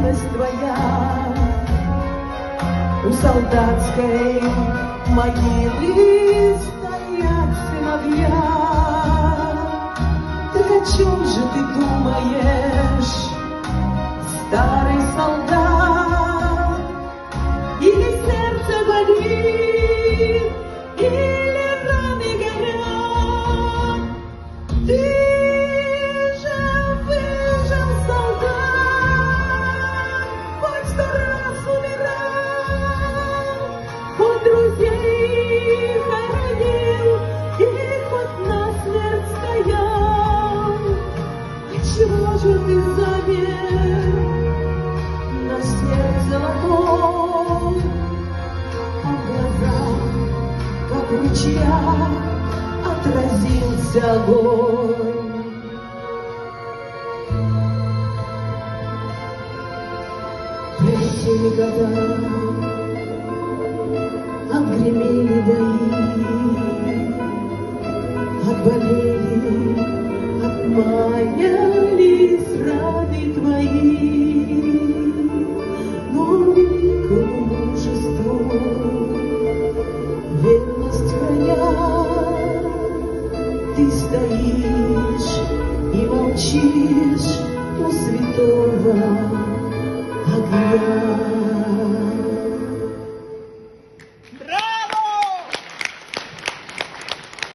молодость твоя у солдатской могилы стоят сыновья. Так о чем же ты думаешь, старый солдат? Или сердце болит, или раны горят? Ты же выжил, солдат, хоть 100 раз умирал, хоть друзей хоронил и хоть насмерть стоял. Отчего же ты замер на снег золотой, а в глазах, как в ручьях, отразился огонь? В эти года отгремели бои, отболели, отмаялись раны твои, но великому мужеству верность храня, ты стоишь и молчишь у святого огня.